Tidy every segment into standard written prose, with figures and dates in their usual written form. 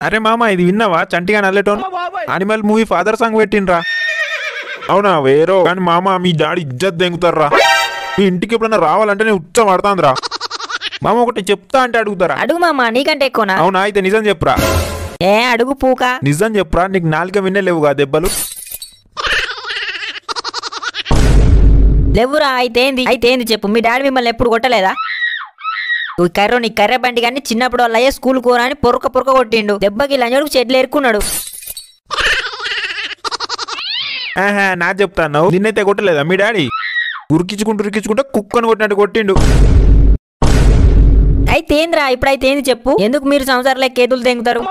అరే మామ ఇది విన్నావా? చంటిగా నల్లటోన్ అనిమల్ మూవీ ఫాదర్ సాంగ్ పెట్టిండ్రా. అవునా వేరో కానీ మామ మీ డాడీ ఇజ్జత్ దెంగుతారా. మీ ఇంటికి ఎప్పుడన్నా రావాలంటే నేను ఉచ్చ పడతాందిరా. మామ ఒకటి చెప్తా అంటే అడుగుతారా? అడుగు మామ, నీకంటే ఎక్కువనా? అవునా అయితే నిజం చెప్పురా. ఏ అడుగు పూక. నిజం చెప్పురా, నీకు నాలుక విన్నలేవుగా దెబ్బలు. లేవురా. అయితేంది చెప్పు. మీ డాడీ మిమ్మల్ని ఎప్పుడు కొట్టలేదా? నీ కర్రె బండి కానీ చిన్నప్పుడు వాళ్ళ అయ్యే స్కూల్ కూర అని పొరక కొట్టిండు. దెబ్బకి లంజోడుకు చెట్లు ఎరుకున్నాడు. నా చెప్తాను, నిన్నైతే కొట్టలేదా మీ డాడీ? ఉరికించుకుంటూ కుక్కను కొట్టినట్టు కొట్టిండు. అయితేంద్రా ఇప్పుడైతే ఏంది చెప్పు. ఎందుకు మీరు సంసారంలో కేతులు తెంగుతారు?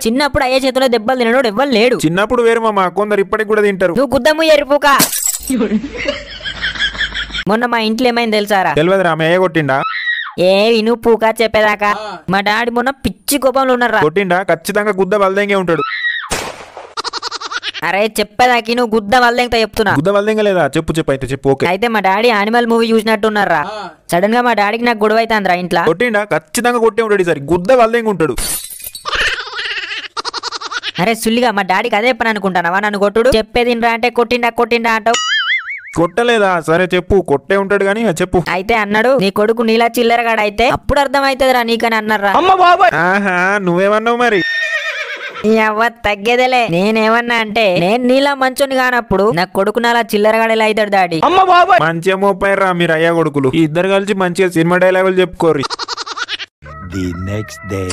చిన్నప్పుడు అయ్యే చేతిలో దెబ్బలు తినడు ఎవ్వరు లేడు. చిన్నప్పుడు వేరు మామ, కొందరు ఇప్పటికి కూడా తింటారు. నువ్వు గుద్దము ఎరిపోక. మొన్న మా ఇంట్లో ఏమైంది తెలుసారా? తెలియదురా, అయ్య కొట్టిండా? విను పూక చెప్పేదాకా. మా డాడీ మొన్న పిచ్చి కోపంలో ఉన్నారా. కొట్టిండా? ఖచ్చితంగా గుద్ద వల్దంగే ఉంటాడు. అరే చెప్పేదాకి నువ్వు గుద్ద వల్దెంగతా చెప్తున్నా. గుద్ద వల్దంగా లేదా? చెప్పు అయితే చెప్పు. ఓకే అయితే మా డాడీ యానిమల్ మూవీ చూసినట్టున్నారా. సడన్ గా మా డాడీకి నాకు గొడవ అవుతుందిరా ఇంట్లో. కొట్టిండా? ఖచ్చితంగా కొట్టే ఉంటాడు. సరే గుద్ద వల్దంగా ఉంటాడు. అరే సుల్లిగా మా డాడీకి అదే పని అనుకుంటానవా నన్ను కొట్టుడు? చెప్పేదినరా అంటే కొట్టిండా అంటావు. కొట్టలేదా? సరే చెప్పు. కొట్టే ఉంటాడు గానీ చెప్పు. అయితే అన్నాడు, నీ కొడుకు నీలా చిల్లరగాడు అయితే అప్పుడు అర్థం అవుతుందిరా నీకని అన్నారా. ఆహా నువ్వేమన్నావు మరి? అవ్వ తగ్గేదేలే. నేనేమన్నా అంటే నేను నీలా మంచోని కానప్పుడు నా కొడుకు నాలా చిల్లరగాడేలా అవుతాడు డాడీ. మంచిగా మోపాయిరా మీరు అయ్యా కొడుకులు. ఇద్దరు కలిసి మంచిగా సినిమా డైలాగులు చెప్పుకోర్రి. The next day.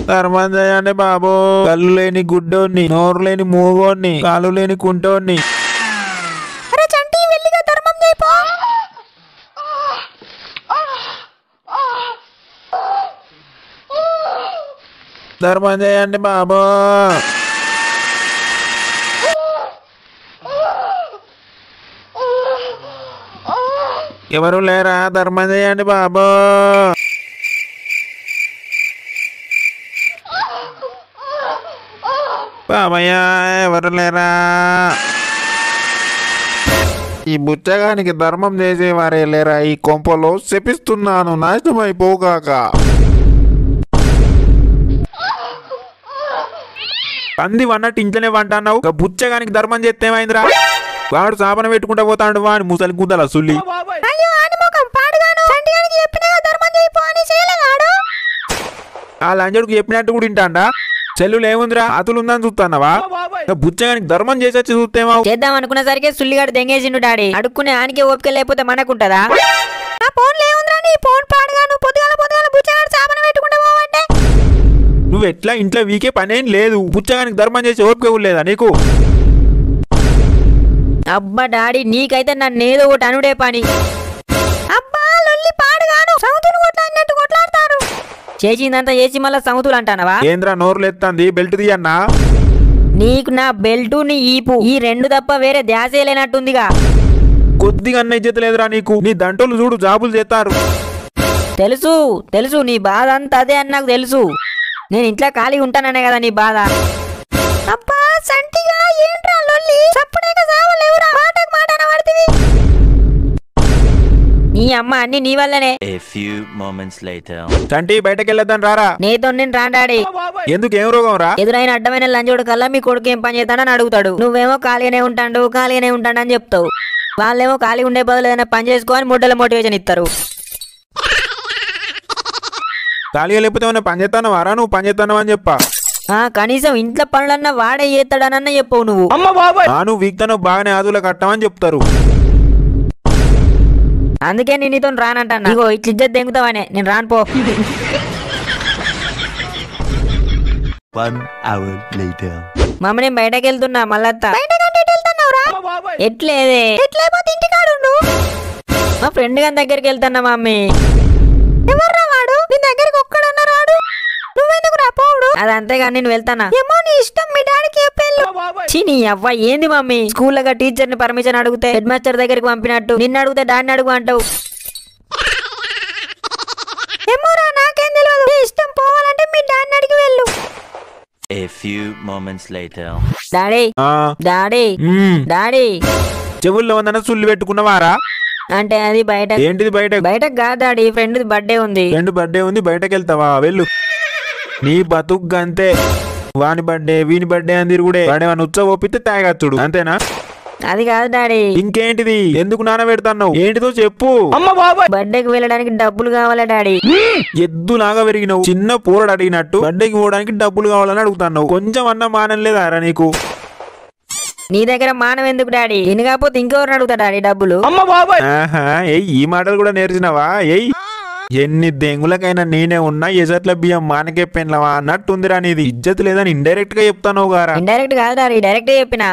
ధర్మంజయ బాబు, కళ్ళు లేని గుడ్డోన్ని, నోరు లేని మూగోన్ని, కాలు లేని కుంటోన్ని. ధర్మంజయ బాబు. ఎవరు లేరా? ధర్మంజయ బాబు. బాబయ్య ఎవరు లేరా? ఈ బుచ్చగానికి ధర్మం చేసేవారే లేరా ఈ కొంపలో? శపిస్తున్నాను, నాశనం అయిపోగాక. పంది వన్నట్టు ఇంట్లోనే వంటన్నావు. బుచ్చగానికి ధర్మం చేస్తే ఏమైందిరా? వాడు సాపన పెట్టుకుంటా పోతాడు వాని ముసలి గుద్దల సుల్లి. ఆ లంజడుకు చెప్పినట్టు కూడా వింటాడా? చెల్లులు ఏముందిరా అతులు ఉందని చూస్తానవా? బుచ్చగానికి ధర్మం చేసొచ్చి చూస్తేమా? చేద్దాం అనుకున్న సరికి సుల్లిగాడు దెంగేసిండు డాడీ. అడుక్కునే ఆనికే ఓపిక లేకపోతే మనకుంటదా? నువ్వు ఎట్లా ఇంట్లో వీకే పనేం లేదు. బుచ్చగానికి ధర్మం చేసి ఓపిక లేదా నీకు? అబ్బా డాడీ నీకైతే నన్ను ఏదో ఒకటి అనుడే పని. చేసిందంతా చేసి మళ్ళా సముతులు అంటానవా? ఏంద్రా నోరులు ఎత్తాంది? బెల్ట్ తీయన్నా? నీకు నా బెల్టు నీ ఈపు ఈ రెండు తప్ప వేరే ధ్యాసే లేనట్టుందిగా. కొద్దిగా అన్న ఇజ్జత లేదురా నీకు. నీ దంటోళ్ళు చూడు జాబులు చేస్తారు. తెలుసు నీ బాధ అంతా అదే అని నాకు తెలుసు. నేను ఇంట్లో ఖాళీ ఉంటాననే కదా నీ బాధ. అబ్బా సంటిగా ఏంట్రా లొల్లి? సప్పుడేక సావలేవురా. మాటకు మాట అనబడితివి. నీ అమ్మ అన్ని నీ వల్లనే. A few moments later. చంటి బయటకు వెళ్ళొద్దాం రారా. నీతో నేను రాండాడి. ఎందుకు ఏం రోగం రా? ఎదురైన అడ్డమైన లంజోడు కల్లా మీ కొడుకు ఏం పని చేస్తాడని అడుగుతాడు. నువ్వేమో ఖాళీగానే ఉంటాడు అని చెప్తావు. వాళ్ళేమో ఖాళీ ఉండే బదులు ఏదైనా పని చేసుకోని ముడ్డల మోటివేషన్ ఇస్తారు. ఖాళీగా లేకపోతే ఏమన్నా పని చేస్తాను వారా? నువ్వు పని చేస్తాను అని చెప్పా. కనీసం ఇంట్లో పనులన్నా వాడే చేస్తాడనన్నా చెప్పవు నువ్వు. నువ్వు వీక్తాను బాగానే ఆదుల కట్టమని చెప్తారు. అందుకే నేను నీతో రానంటన్నా. ఇగో ఇట్లా ఇజ్జత్ దెంగుతావనే నేను రాను పో. 1 hour later. మమ్మ నేను బయటకు వెళ్తున్నా మళ్ళత్తా. ఎట్లేదే మా ఫ్రెండ్ గారి దగ్గరికి వెళ్తున్నా మమ్మీ. ఎవర్రా వాడు? నీ దగ్గరికి ఒక్కడన్నా రాడు. నువ్వెందుకు రా పోవుడు? అదంతేగా నేను వెళ్తానా. ఏమో నీ ఇష్టం, మీ డాడీకి చెప్పేళ్ళు. ఛీ నీ అవ్వ ఏంది మమ్మీ? స్కూల్లో టీచర్ ని పర్మిషన్ అడిగితే హెడ్ మాస్టర్ దగ్గరికి పంపినట్టు నిన్ను అడిగితే డాడీని అడుగు అంటావు. ఏమోరా నాకేం తెలియదు. నీ ఇష్టం, పోవాలంటే మీ డాడీని అడిగి వెళ్ళు. A few moments later. Daddy daddy daddy చెవుల్లో ఉందన్న సుల్లు పెట్టుకున్నవారా? అంటే అది బయట. ఏంటిది బయట? బయటకు కాదు డాడీ, ఫ్రెండ్ బర్త్డే ఉంది. ఫ్రెండ్ బర్త్డే ఉంది, బయటకు వెళ్తావా? వెళ్ళు. నీ బతుకు అంతే. వాని బర్త్డే వీని బర్త్డే అని తిరుగుడే. వాడేమన్నా ఉత్సవ ఒప్పితే తాగచ్చుడు, అంతేనా? అది కాదు డాడీ. ఇంకేంటిది? ఎందుకు నానబెడతావు? ఏంటిదో చెప్పు. బర్త్డేకి వెళ్ళడానికి డబ్బులు కావాలా డాడీ? ఎద్దులాగా పెరిగినావు. చిన్న పూరడు అడిగినట్టు బర్త్డేకి పోవడానికి డబ్బులు కావాలని అడుగుతున్నావు. కొంచెం అన్న మానం లేదారా నీకు? నీ దగ్గర మానం ఎందుకు డాడీ? నేను కాకపోతే ఇంకెవరిని అడుగుతా డాడీ డబ్బులు? ఆహా, ఏయ్ ఈ మాటలు కూడా నేర్చినవా? ఏయ్ ఎన్ని దెంగులకైనా నేనే ఉన్నా, ఎజట్ల బియ్యం మానకే పెన్లవా అన్నట్టుందిరా నీది. ఇజ్జత్ లేదని ఇండైరెక్ట్ గా చెప్తాను గారా. ఇండైరెక్ట్ కాదు డాడీ, డైరెక్ట్ చెప్పిన.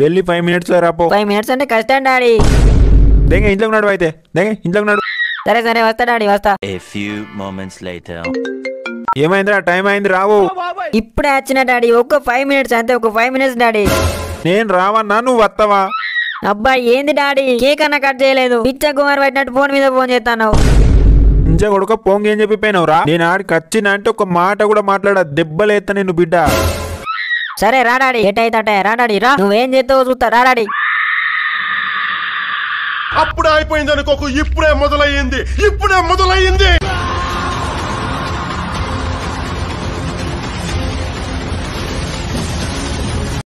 వెళ్ళి 5 minutes రాపో. 5 minutes అంటే కష్టం డాడీ. దేగ ఇంట్లోకి నడు. అయితే దేగ ఇంట్లోకి నడు. సరే సరే వస్తా డాడీ, వస్తా. A few moments later. ఏమైందిరా? టైం అయింది, రావు. ఇప్పుడే వచ్చిన డాడీ, ఒక్క 5 minutes అంతే, ఒక 5 minutes డాడీ. నేను రావన్నా, నువ్వు వస్తావా? అబ్బా ఏంది డాడీ, కేక్ అన్న కట్ చేయలేదు. పిచ్చ కుమార్ పట్టినట్టు ఫోన్ మీద ఫోన్ చేస్తాను. ఇంచా కొడుక పోంగి ఏం చెప్పిపోయినావురా? నేను ఆడికి వచ్చిన అంటే ఒక మాట కూడా మాట్లాడా, దెబ్బలేస్తా నిన్ను బిడ్డ. సరే రా డాడీ, ఎటైతే రా డాడీ, రా. నువ్వేం చేస్తావో చూస్తా, రా డాడీ. అప్పుడే అయిపోయింది అనుకోకు, ఇప్పుడే మొదలయ్యింది.